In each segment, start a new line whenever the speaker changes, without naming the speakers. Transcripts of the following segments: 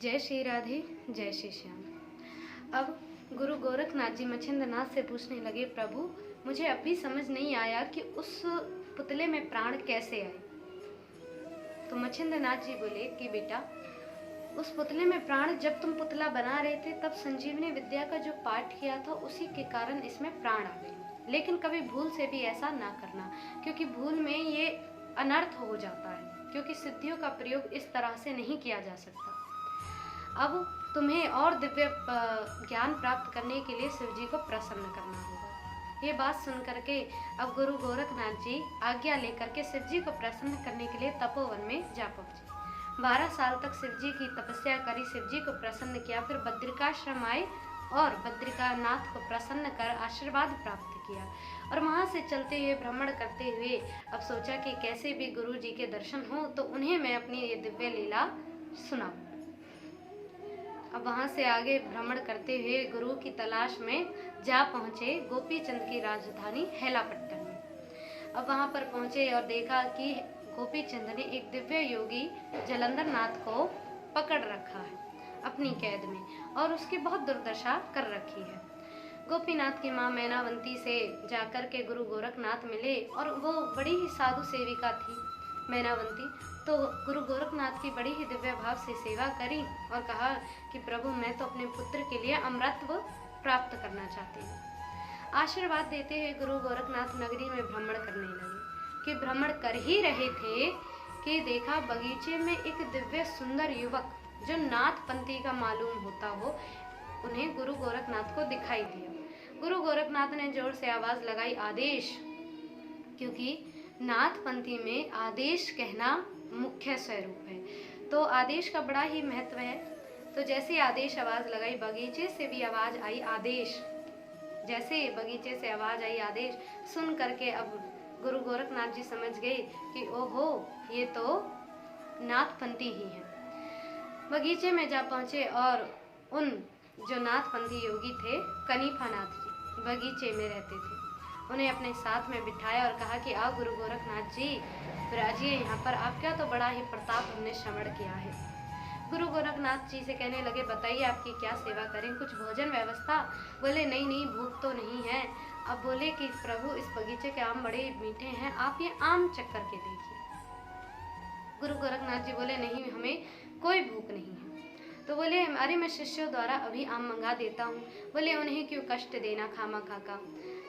जय श्री राधे, जय श्री श्याम। अब गुरु गोरखनाथ जी मच्छिंद्रनाथ से पूछने लगे, प्रभु मुझे अब भी समझ नहीं आया कि उस पुतले में प्राण कैसे आए। तो मच्छिंद्रनाथ जी बोले कि बेटा, उस पुतले में प्राण जब तुम पुतला बना रहे थे तब संजीवनी विद्या का जो पाठ किया था उसी के कारण इसमें प्राण आ गए। लेकिन कभी भूल से भी ऐसा ना करना, क्योंकि भूल में ये अनर्थ हो जाता है, क्योंकि सिद्धियों का प्रयोग इस तरह से नहीं किया जा सकता। अब तुम्हें और दिव्य ज्ञान प्राप्त करने के लिए शिव जी को प्रसन्न करना होगा। ये बात सुन करके अब गुरु गोरखनाथ जी आज्ञा लेकर के शिव जी को प्रसन्न करने के लिए तपोवन में जा पहुंचे। 12 साल तक शिव जी की तपस्या करी, शिव जी को प्रसन्न किया। फिर बद्रिकाश्रम आए और बद्रिकानाथ को प्रसन्न कर आशीर्वाद प्राप्त किया। और वहाँ से चलते हुए भ्रमण करते हुए अब सोचा कि कैसे भी गुरु जी के दर्शन हो तो उन्हें मैं अपनी ये दिव्य लीला सुनाऊं। अब वहाँ से आगे भ्रमण करते हुए गुरु की तलाश में जा पहुँचे गोपीचंद की राजधानी हैलापट्टन में। अब वहाँ पर पहुँचे और देखा कि गोपीचंद ने एक दिव्य योगी जलंधर नाथ को पकड़ रखा है अपनी कैद में और उसकी बहुत दुर्दशा कर रखी है। गोपीनाथ की माँ मैनावंती से जाकर के गुरु गोरखनाथ मिले और वो बड़ी ही साधु सेविका थी मैनावंती। तो गुरु गोरखनाथ की बड़ी ही दिव्य भाव से सेवा करी और कहा कि प्रभु मैं तो अपने पुत्र के लिए अमृतत्व प्राप्त करना चाहती हूँ। आशीर्वाद देते हुए गुरु गोरखनाथ नगरी में भ्रमण करने लगे। कि भ्रमण कर ही रहे थे कि देखा बगीचे में एक दिव्य सुंदर युवक जो नाथ पंथी का मालूम होता हो, उन्हें गुरु गोरखनाथ को दिखाई दिया। गुरु गोरखनाथ ने जोर से आवाज लगाई, आदेश। क्योंकि नाथ पंथी में आदेश कहना मुख्य स्वरूप है, तो आदेश का बड़ा ही महत्व है। तो जैसे आदेश आवाज लगाई, बगीचे से भी आवाज आई आदेश। जैसे बगीचे से आवाज आई आदेश सुन करके अब गुरु गोरखनाथ जी समझ गए कि ओहो ये तो नाथपंथी ही है। बगीचे में जा पहुंचे और उन जो नाथपंथी योगी थे कनीफानाथ जी बगीचे में रहते थे, उन्हें अपने साथ में बिठाया और कहा कि आओ गुरु गोरखनाथ जी विराजिए यहाँ पर, आपका तो बड़ा ही प्रताप हमने श्रवण किया है। गुरु गोरखनाथ जी से कहने लगे, बताइए आपकी क्या सेवा करें, कुछ भोजन व्यवस्था। बोले नहीं नहीं भूख तो नहीं है। अब बोले कि प्रभु इस बगीचे के आम बड़े मीठे हैं, आप ये आम चख करके देखिए। गुरु गोरखनाथ जी बोले नहीं हमें कोई भूख नहीं है। तो बोले अरे मैं शिष्यों द्वारा अभी आम मंगा देता हूँ। बोले उन्हें क्यों कष्ट देना खामा खाका।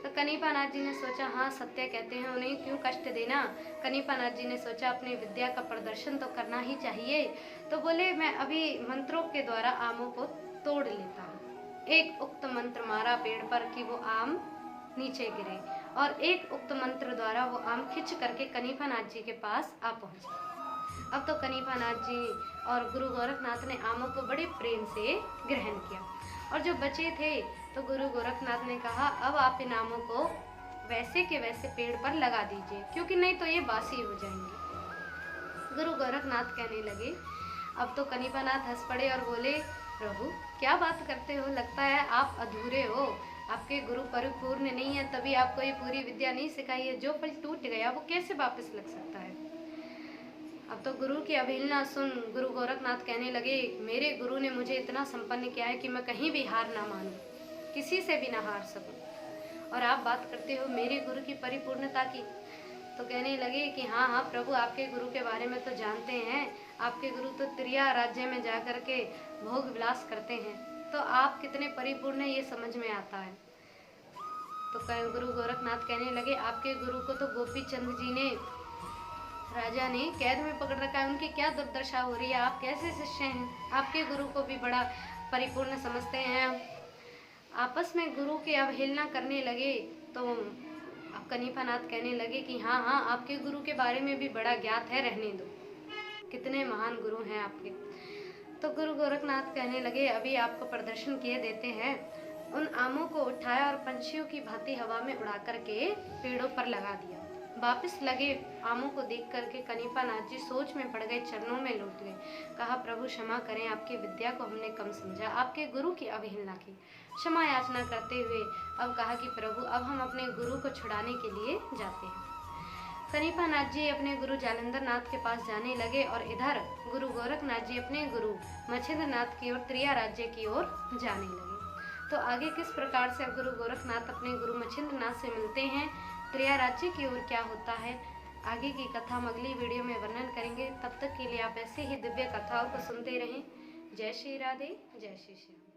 तो कनीपानाथ जी ने सोचा हाँ सत्य कहते हैं, उन्हें क्यों कष्ट देना। कनीपानाथ जी ने सोचा अपनी विद्या का प्रदर्शन तो करना ही चाहिए। तो बोले मैं अभी मंत्रों के द्वारा आमों को तोड़ लेता हूँ। एक उक्त मंत्र मारा पेड़ पर कि वो आम नीचे गिरे और एक उक्त मंत्र द्वारा वो आम खिंच करके कनीपानाथ जी के पास आ पहुंचे। अब तो कनीपानाथ जी और गुरु गोरखनाथ ने आमों को बड़े प्रेम से ग्रहण किया और जो बचे थे तो गुरु गोरखनाथ ने कहा अब आप इन आमों को वैसे के वैसे पेड़ पर लगा दीजिए, क्योंकि नहीं तो ये बासी हो जाएंगे। गुरु गोरखनाथ कहने लगे। अब तो कनीपानाथ हंस पड़े और बोले, प्रभु क्या बात करते हो, लगता है आप अधूरे हो, आपके गुरु परिपूर्ण नहीं है, तभी आपको ये पूरी विद्या नहीं सिखाई है। जो फल टूट गया वो कैसे वापस लग सकता है। अब तो गुरु की अवहेलना सुन गुरु गोरखनाथ कहने लगे, मेरे गुरु ने मुझे इतना संपन्न किया है कि मैं कहीं भी हार ना मानूं, किसी से भी ना हार सकूं। और आप बात करते हो मेरे गुरु की परिपूर्णता की। तो कहने लगे कि हाँ हाँ प्रभु आपके गुरु के बारे में तो जानते हैं, आपके गुरु तो त्रिया राज्य में जा कर के भोग विलास करते हैं, तो आप कितने परिपूर्ण हैं ये समझ में आता है। तो गुरु गोरखनाथ कहने लगे, आपके गुरु को तो गोपीचंद जी ने राजा ने कैद में पकड़ रखा है, उनकी क्या दुर्दशा हो रही है, आप कैसे शिष्य हैं, आपके गुरु को भी बड़ा परिपूर्ण समझते हैं। आपस में गुरु की अवहेलना करने लगे। तो अब कनीपानाथ कहने लगे कि हाँ हाँ आपके गुरु के बारे में भी बड़ा ज्ञात है, रहने दो, कितने महान गुरु हैं आपके। तो गुरु गोरखनाथ कहने लगे अभी आपको प्रदर्शन किए देते हैं। उन आमों को उठाया और पंछियों की भांति हवा में उड़ा करके पेड़ों पर लगा दिया। वापस लगे आमों को देख करके कनीपानाथ जी सोच में पड़ गए, चरणों में लौट गए। कहा प्रभु क्षमा करें, आपकी विद्या को हमने कम समझा, आपके गुरु की अवहेलना की। क्षमा याचना करते हुए अब कहा कि प्रभु अब हम अपने गुरु को छुड़ाने के लिए जाते हैं। कनिपा नाथ जी अपने गुरु जालंधर नाथ के पास जाने लगे और इधर गुरु गोरखनाथ जी अपने गुरु मच्छिंद्र नाथ की ओर त्रिया राज्य की ओर जाने लगे। तो आगे किस प्रकार से गुरु गोरखनाथ अपने गुरु मच्छिंद्र नाथ से मिलते हैं, त्रिया राज्य की ओर क्या होता है, आगे की कथा हम अगली वीडियो में वर्णन करेंगे। तब तक के लिए आप ऐसे ही दिव्य कथाओं को सुनते रहें। जय श्री राधे, जय श्री श्याम।